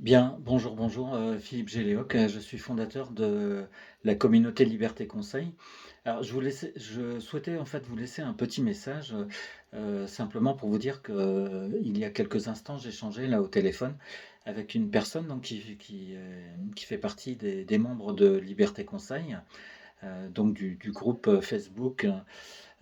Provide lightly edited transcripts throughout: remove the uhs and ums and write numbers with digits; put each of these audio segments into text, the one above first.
Bien, bonjour, bonjour, Philippe Géléoc, je suis fondateur de la communauté Liberté Conseil. Alors je souhaitais en fait vous laisser un petit message, simplement pour vous dire que, il y a quelques instants, j'ai échangé là au téléphone avec une personne donc qui fait partie des membres de Liberté Conseil, donc du groupe Facebook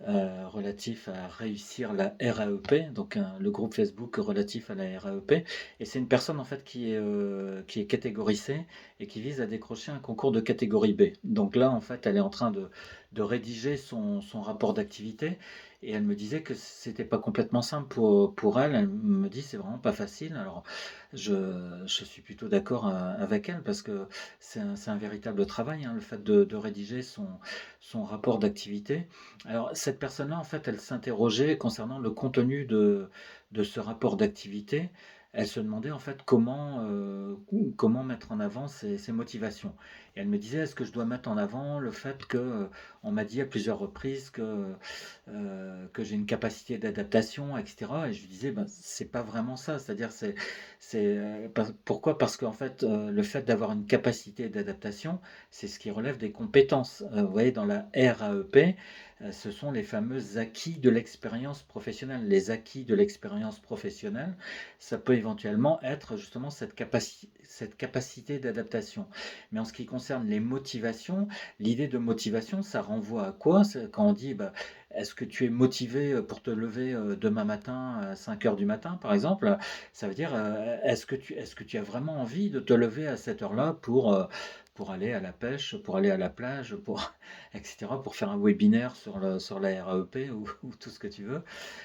relatif à réussir la RAEP, donc le groupe Facebook relatif à la RAEP. Et c'est une personne en fait qui est catégorisée et qui vise à décrocher un concours de catégorie B. Donc là, en fait, elle est en train de rédiger son rapport d'activité. Et elle me disait que c'était pas complètement simple pour elle. Elle me dit c'est vraiment pas facile. Alors je suis plutôt d'accord avec elle parce que c'est un véritable travail, hein, le fait de rédiger son rapport d'activité. Alors, cette personne-là, en fait, elle s'interrogeait concernant le contenu de ce rapport d'activité. Elle se demandait, en fait, comment mettre en avant ses motivations. Et elle me disait, est-ce que je dois mettre en avant le fait que, on m'a dit à plusieurs reprises que j'ai une capacité d'adaptation, etc. Et je lui disais, ben, c'est pas vraiment ça. C'est-à-dire, pourquoi? Parce qu'en fait, le fait d'avoir une capacité d'adaptation, c'est ce qui relève des compétences. Vous voyez, dans la RAEP, ce sont les fameux acquis de l'expérience professionnelle. Les acquis de l'expérience professionnelle, ça peut éventuellement être justement cette capacité d'adaptation. Mais en ce qui concerne les motivations, l'idée de motivation, ça renvoie à quoi? Quand on dit, bah, est-ce que tu es motivé pour te lever demain matin à 5 heures du matin, par exemple? Ça veut dire, est-ce que tu as vraiment envie de te lever à cette heure-là pour aller à la pêche, pour aller à la plage, etc., pour faire un webinaire sur la RAEP ou tout ce que tu veux.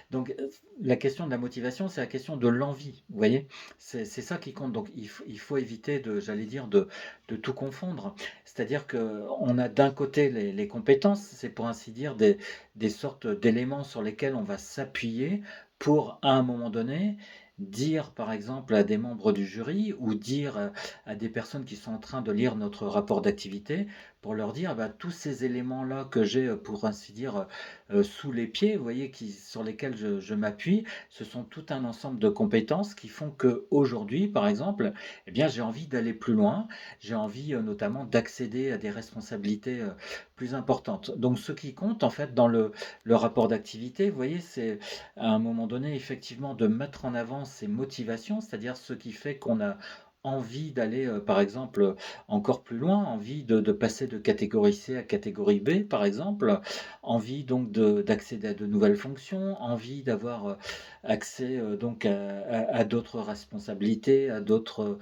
Donc, la question de la motivation, c'est la question de l'envie, vous voyez? C'est ça qui compte. Donc, il faut éviter j'allais dire, de tout confondre. C'est-à-dire qu'on a d'un côté les compétences, c'est pour ainsi dire des sortes d'éléments sur lesquels on va s'appuyer pour, à un moment donné, dire par exemple à des membres du jury ou dire à des personnes qui sont en train de lire notre rapport d'activité, pour leur dire bah, tous ces éléments-là que j'ai, pour ainsi dire, sous les pieds, vous voyez, sur lesquels je m'appuie, ce sont tout un ensemble de compétences qui font que aujourd'hui, par exemple, eh bien, j'ai envie d'aller plus loin, j'ai envie notamment d'accéder à des responsabilités plus importantes. Donc, ce qui compte, en fait, dans le rapport d'activité, vous voyez, c'est à un moment donné, effectivement, de mettre en avant ses motivations, c'est-à-dire ce qui fait qu'on a envie d'aller, par exemple, encore plus loin, envie de passer de catégorie C à catégorie B, par exemple, envie donc d'accéder à de nouvelles fonctions, envie d'avoir accès donc à d'autres responsabilités, à d'autres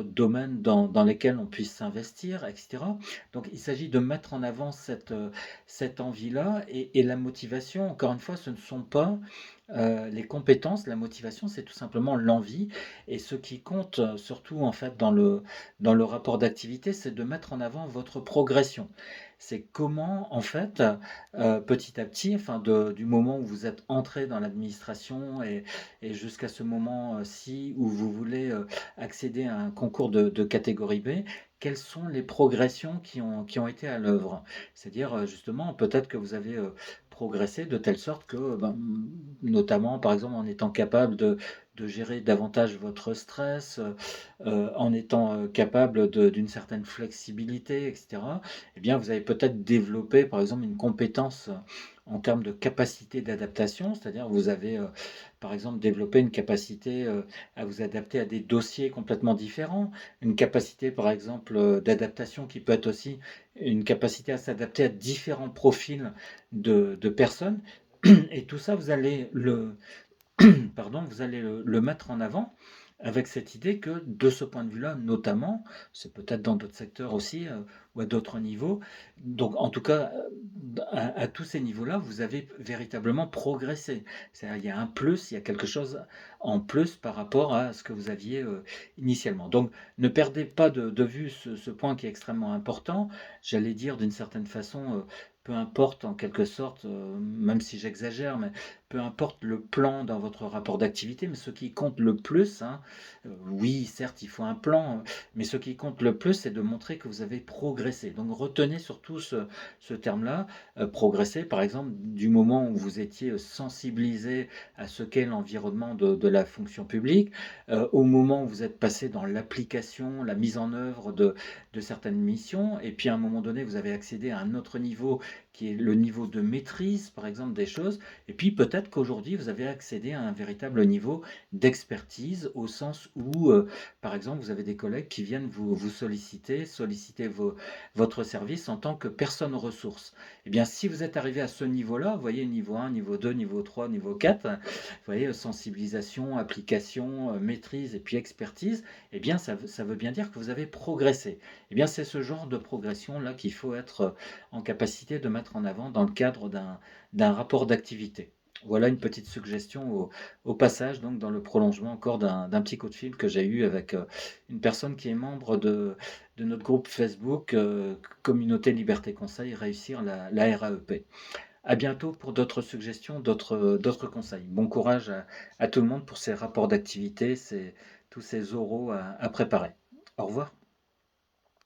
domaines dans lesquels on puisse s'investir, etc. Donc il s'agit de mettre en avant cette envie-là et la motivation, encore une fois, ce ne sont pas les compétences, la motivation, c'est tout simplement l'envie. Et ce qui compte surtout en fait dans le rapport d'activité, c'est de mettre en avant votre progression. C'est comment en fait petit à petit, enfin du moment où vous êtes entré dans l'administration et jusqu'à ce moment-ci où vous voulez accéder à un concours de catégorie B, quelles sont les progressions qui ont été à l'œuvre? C'est-à-dire justement peut-être que vous avez progressé de telle sorte que, ben, notamment par exemple en étant capable de gérer davantage votre stress, en étant capable d'une certaine flexibilité, etc., eh bien vous avez peut-être développé par exemple une compétence en termes de capacité d'adaptation, c'est-à-dire vous avez par exemple développé une capacité à vous adapter à des dossiers complètement différents, une capacité par exemple d'adaptation qui peut être aussi une capacité à s'adapter à différents profils de personnes. Et tout ça, vous allez le mettre en avant avec cette idée que de ce point de vue-là, notamment, c'est peut-être dans d'autres secteurs aussi ou à d'autres niveaux, donc en tout cas à tous ces niveaux-là, vous avez véritablement progressé. C'est-à-dire il y a un plus, il y a quelque chose en plus par rapport à ce que vous aviez initialement. Donc ne perdez pas de vue ce point qui est extrêmement important. J'allais dire d'une certaine façon, peu importe en quelque sorte, même si j'exagère, mais peu importe le plan dans votre rapport d'activité, mais ce qui compte le plus, hein, oui, certes, il faut un plan, mais ce qui compte le plus, c'est de montrer que vous avez progressé progresser. Donc retenez surtout ce terme-là, progresser, par exemple, du moment où vous étiez sensibilisé à ce qu'est l'environnement de la fonction publique, au moment où vous êtes passé dans l'application, la mise en œuvre de certaines missions, et puis à un moment donné, vous avez accédé à un autre niveau qui est le niveau de maîtrise, par exemple, des choses, et puis peut-être qu'aujourd'hui, vous avez accédé à un véritable niveau d'expertise, au sens où, par exemple, vous avez des collègues qui viennent vous solliciter votre service en tant que personne ressource. Eh bien, si vous êtes arrivé à ce niveau-là, vous voyez, niveau 1, niveau 2, niveau 3, niveau 4, vous voyez, sensibilisation, application, maîtrise et puis expertise, eh bien, ça veut bien dire que vous avez progressé. Eh bien, c'est ce genre de progression-là qu'il faut être en capacité de mettre en avant dans le cadre d'un rapport d'activité. Voilà une petite suggestion au passage, donc dans le prolongement encore d'un petit coup de fil que j'ai eu avec une personne qui est membre de notre groupe Facebook, Communauté Liberté Conseil, réussir la RAEP. À bientôt pour d'autres suggestions, d'autres conseils. Bon courage à tout le monde pour ces rapports d'activité, tous ces oraux à préparer. Au revoir.